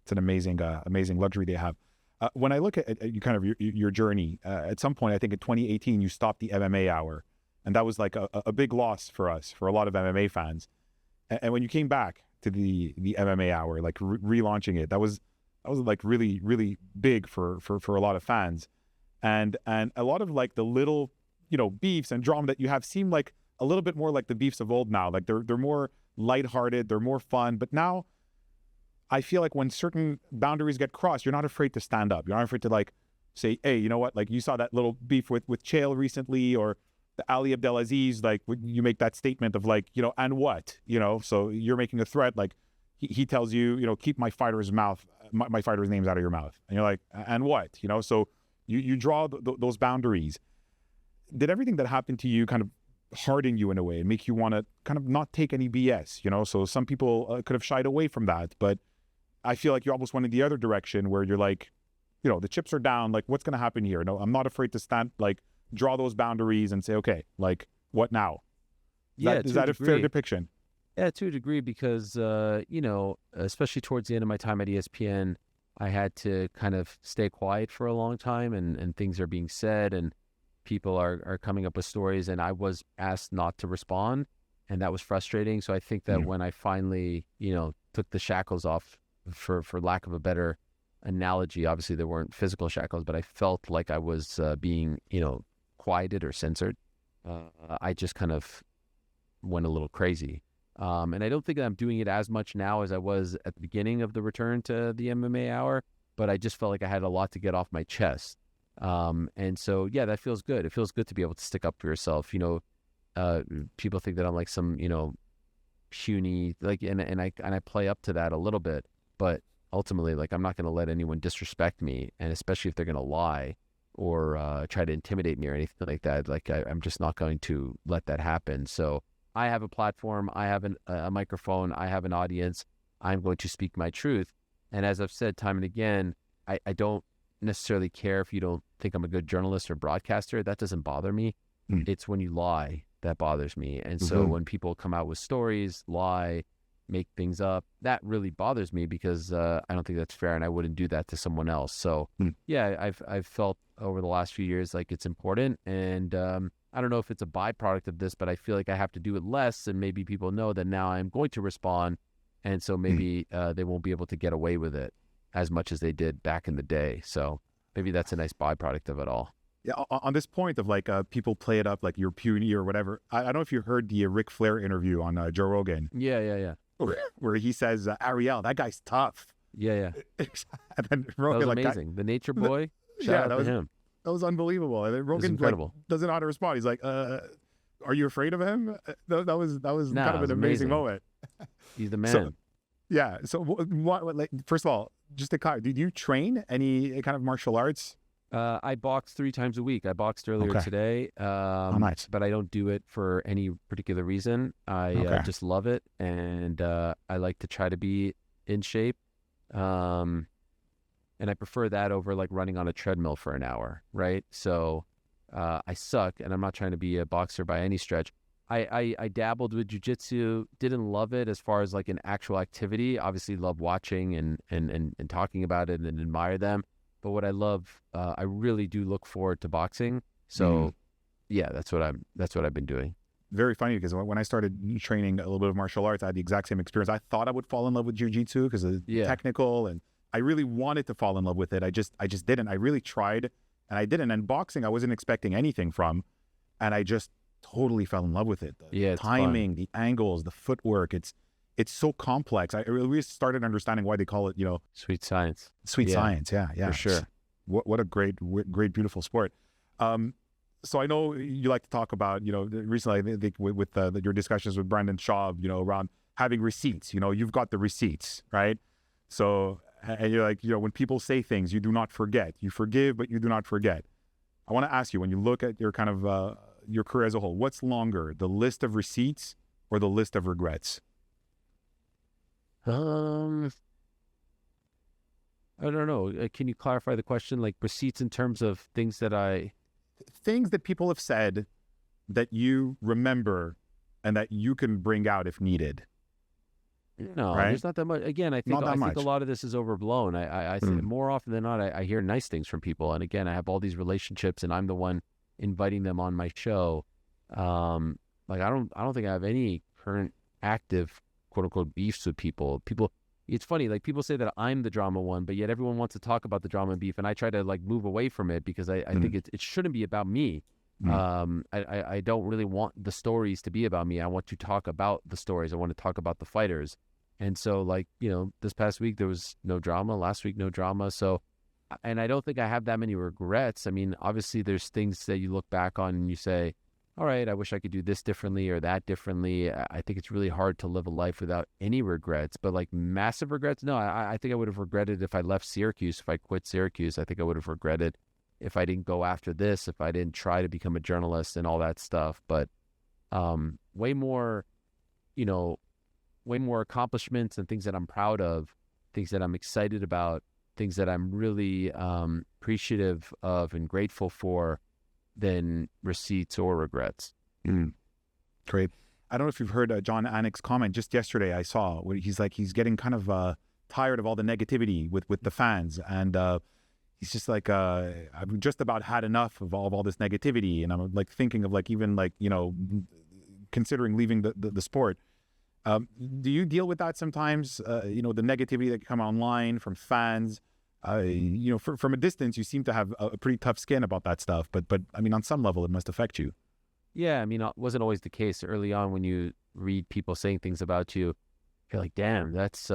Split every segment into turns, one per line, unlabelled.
it's an amazing luxury they have. When I look at you kind of your journey, at some point, I think in 2018, you stopped the MMA Hour, and that was like a big loss for us, for a lot of MMA fans. And when you came back to the MMA Hour, like relaunching it, that was like really, really big for a lot of fans. And a lot of like the little, beefs and drama that you have seem like a little bit more like the beefs of old now. Like they're more lighthearted, they're more fun. But now I feel like when certain boundaries get crossed, you're not afraid to stand up. You're not afraid to like say, hey, you know what? Like you saw that little beef with Chael recently, or the Ali Abdelaziz, like you make that statement of like, and what, so you're making a threat. Like he tells you, keep my fighter's names out of your mouth. And you're like, and what, so you draw those boundaries. Did everything that happened to you kind of harden you in a way and make you want to kind of not take any BS, So some people could have shied away from that, but I feel like you almost went in the other direction where you're like, the chips are down, like what's going to happen here? No, I'm not afraid to stand, like draw those boundaries and say, okay, like what now? Is that a fair depiction?
Yeah, to a degree, because, especially towards the end of my time at ESPN, I had to kind of stay quiet for a long time, and things are being said and people are coming up with stories, and I was asked not to respond, and that was frustrating. So I think that when I finally, took the shackles off, for lack of a better analogy, obviously there weren't physical shackles, but I felt like I was being, quieted or censored. I just kind of went a little crazy. And I don't think that I'm doing it as much now as I was at the beginning of the return to the MMA Hour, but I just felt like I had a lot to get off my chest. And so, yeah, that feels good. It feels good to be able to stick up for yourself. People think that I'm like some, puny, like, and I play up to that a little bit, but ultimately, like, I'm not going to let anyone disrespect me. And especially if they're going to lie or try to intimidate me or anything like that, like I'm just not going to let that happen. So I have a platform, I have a microphone, I have an audience, I'm going to speak my truth. And as I've said time and again, I don't necessarily care if you don't think I'm a good journalist or broadcaster. That doesn't bother me. It's when you lie that bothers me. And so when people come out with stories, lie, make things up, that really bothers me, because I don't think that's fair, and I wouldn't do that to someone else. So yeah, I've felt over the last few years like it's important, and I don't know if it's a byproduct of this, but I feel like I have to do it less, and maybe people know that now I'm going to respond, and so maybe they won't be able to get away with it as much as they did back in the day. So maybe that's a nice byproduct of it all.
Yeah, on this point of like people play it up like you're puny or whatever. I don't know if you heard the Ric Flair interview on Joe Rogan.
Yeah.
Where he says, Ariel, that guy's tough.
Yeah.
And then Rogan,
that was amazing. The Nature Boy. Shout out to him.
That was unbelievable. And then Rogan doesn't know how to respond. He's like, are you afraid of him? That was kind of an amazing moment.
He's the man.
So what, like, first of all, just to clarify, did you train any kind of martial arts?
I box 3 times a week. I boxed earlier today,
nice.
But I don't do it for any particular reason. I just love it, and I like to try to be in shape, and I prefer that over like running on a treadmill for an hour, right? So I suck, and I'm not trying to be a boxer by any stretch. I dabbled with jiu-jitsu, didn't love it as far as like an actual activity. Obviously love watching and talking about it and admire them. But what I love, I really do look forward to boxing. So yeah, that's what I've been doing.
Very funny, because when I started training a little bit of martial arts, I had the exact same experience. I thought I would fall in love with jiu-jitsu because it's technical, and I really wanted to fall in love with it. I just didn't. I really tried, and I didn't. And boxing, I wasn't expecting anything from, and I just totally fell in love with it. The timing, the angles, the footwork, it's so complex. I really started understanding why they call it,
sweet science.
Science, yeah.
For sure.
What a great, beautiful sport. So I know you like to talk about, recently, I think with your discussions with Brandon Shaw, around having receipts. You've got the receipts, right? So, and you're like, when people say things, you do not forget. You forgive, but you do not forget. I want to ask you, when you look at your kind of your career as a whole, what's longer, the list of receipts or the list of regrets?
I don't know. Can you clarify the question? Like receipts in terms of things that
people have said that you remember and that you can bring out if needed.
No,
right?
there's not that much. Again,
Not
I
that
think a
much.
lot of this is overblown. I think
Mm.
more often than not, I hear nice things from people. And again, I have all these relationships, and I'm the one inviting them on my show. Like I don't think I have any current active quote unquote beefs with people. It's funny, like people say that I'm the drama one, but yet everyone wants to talk about the drama and beef, and I try to like move away from it because I
Mm.
think it shouldn't be about me.
Mm.
I don't really want the stories to be about me. I want to talk about the stories. I want to talk about the fighters. And so, like, this past week there was no drama. Last week, no drama. So, and I don't think I have that many regrets. I mean, obviously, there's things that you look back on and you say, all right, I wish I could do this differently or that differently. I think it's really hard to live a life without any regrets. But like massive regrets, no, I think I would have regretted if I left Syracuse, if I quit Syracuse. I think I would have regretted if I didn't go after this, if I didn't try to become a journalist and all that stuff. But way more, you know, way more accomplishments and things that I'm proud of, things that I'm excited about, things that I'm really appreciative of and grateful for than receipts or regrets.
Mm. Great. I don't know if you've heard John Anik's comment just yesterday. I saw where he's like, he's getting kind of tired of all the negativity with the fans. And he's just like, I've just about had enough of all this negativity. And I'm like thinking of like, even like, considering leaving the sport. Do you deal with that sometimes? The negativity that come online from fans. From a distance, you seem to have a pretty tough skin about that stuff. But I mean, on some level, it must affect you.
Yeah, I mean, it wasn't always the case early on. When you read people saying things about you, you're like, damn, that's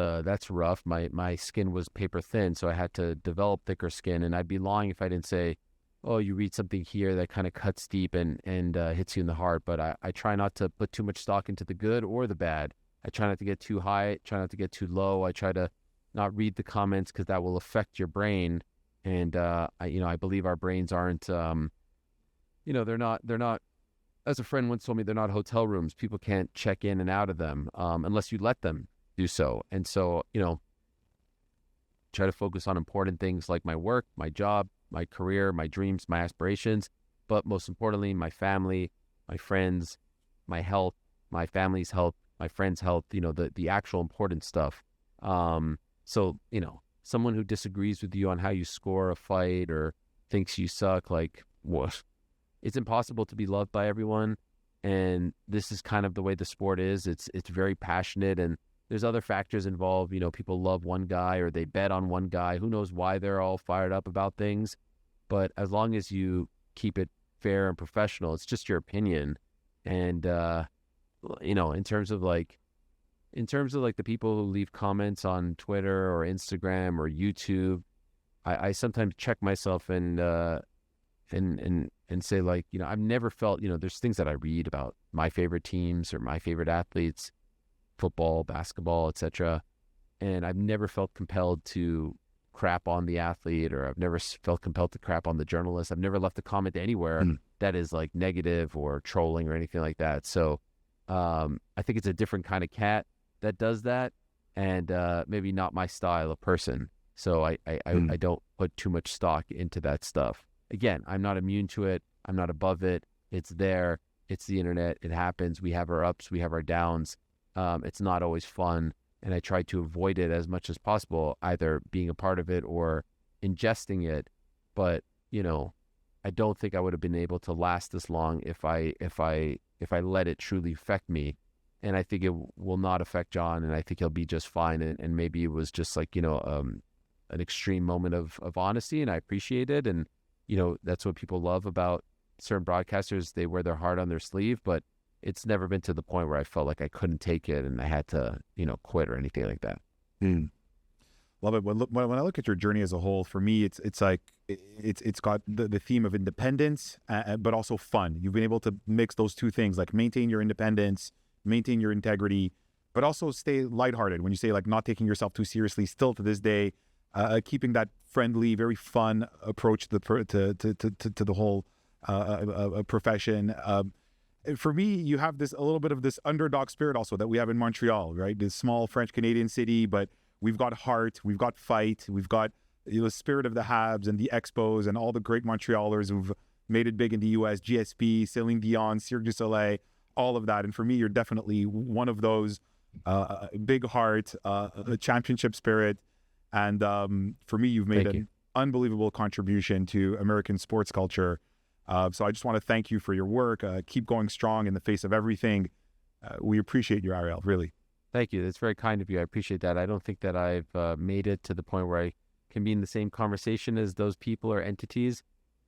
rough. My skin was paper thin, so I had to develop thicker skin. And I'd be lying if I didn't say, oh, you read something here that kind of cuts deep and hits you in the heart. But I try not to put too much stock into the good or the bad. I try not to get too high, try not to get too low. I try to not read the comments because that will affect your brain. And I believe our brains aren't, they're not. As a friend once told me, they're not hotel rooms. People can't check in and out of them unless you let them do so. And so, try to focus on important things like my work, my job, my career, my dreams, my aspirations, but most importantly, my family, my friends, my health, my family's health, my friends' health, the actual important stuff. So, someone who disagrees with you on how you score a fight or thinks you suck, like, what? It's impossible to be loved by everyone. And this is kind of the way the sport is. It's very passionate, and there's other factors involved. People love one guy or they bet on one guy. Who knows why they're all fired up about things. But as long as you keep it fair and professional, it's just your opinion. And, in terms of like the people who leave comments on Twitter or Instagram or YouTube, I sometimes check myself and say, like, I've never felt, there's things that I read about my favorite teams or my favorite athletes, football, basketball, etc. And I've never felt compelled to crap on the athlete, or I've never felt compelled to crap on the journalist. I've never left a comment anywhere that is like negative or trolling or anything like that. So I think it's a different kind of cat that does that, and maybe not my style of person. So I don't put too much stock into that stuff. Again, I'm not immune to it. I'm not above it. It's there. It's the internet. It happens. We have our ups. We have our downs. It's not always fun. And I try to avoid it as much as possible, either being a part of it or ingesting it. But, I don't think I would have been able to last this long if I let it truly affect me. And I think it will not affect John, and I think he'll be just fine. And maybe it was just like, an extreme moment of honesty, and I appreciate it. And, that's what people love about certain broadcasters. They wear their heart on their sleeve, but it's never been to the point where I felt like I couldn't take it and I had to, quit or anything like that.
Love it. When I look at your journey as a whole, for me, it's like it's got the theme of independence, but also fun. You've been able to mix those two things, like maintain your independence, maintain your integrity, but also stay lighthearted. When you say like not taking yourself too seriously, still to this day, keeping that friendly, very fun approach to the whole profession. For me, you have a little bit of this underdog spirit also that we have in Montreal, right? This small French Canadian city, but we've got heart, we've got fight, we've got the spirit of the Habs and the Expos and all the great Montrealers who've made it big in the US, GSP, Celine Dion, Cirque du Soleil, all of that. And for me, you're definitely one of those a big heart, a championship spirit. And for me, you've made an unbelievable contribution to American sports culture. So I just want to thank you for your work. Keep going strong in the face of everything. We appreciate you, Ariel, really.
Thank you. That's very kind of you. I appreciate that. I don't think that I've made it to the point where I can be in the same conversation as those people or entities.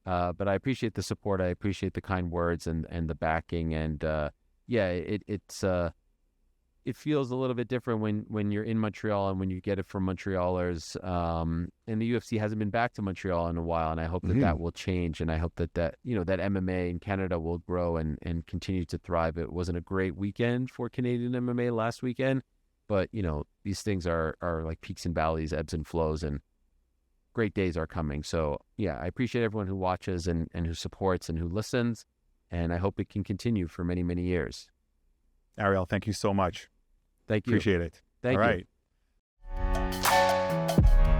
But I appreciate the support. I appreciate the kind words and the backing. And it feels a little bit different when you're in Montreal and when you get it from Montrealers. And the UFC hasn't been back to Montreal in a while, and I hope that will change. And I hope that that MMA in Canada will grow and continue to thrive. It wasn't a great weekend for Canadian MMA last weekend, but these things are like peaks and valleys, ebbs and flows, and great days are coming. So yeah, I appreciate everyone who watches and who supports and who listens, and I hope it can continue for many, many years.
Ariel, thank you so much.
Thank you.
Appreciate it.
Thank you.
All right.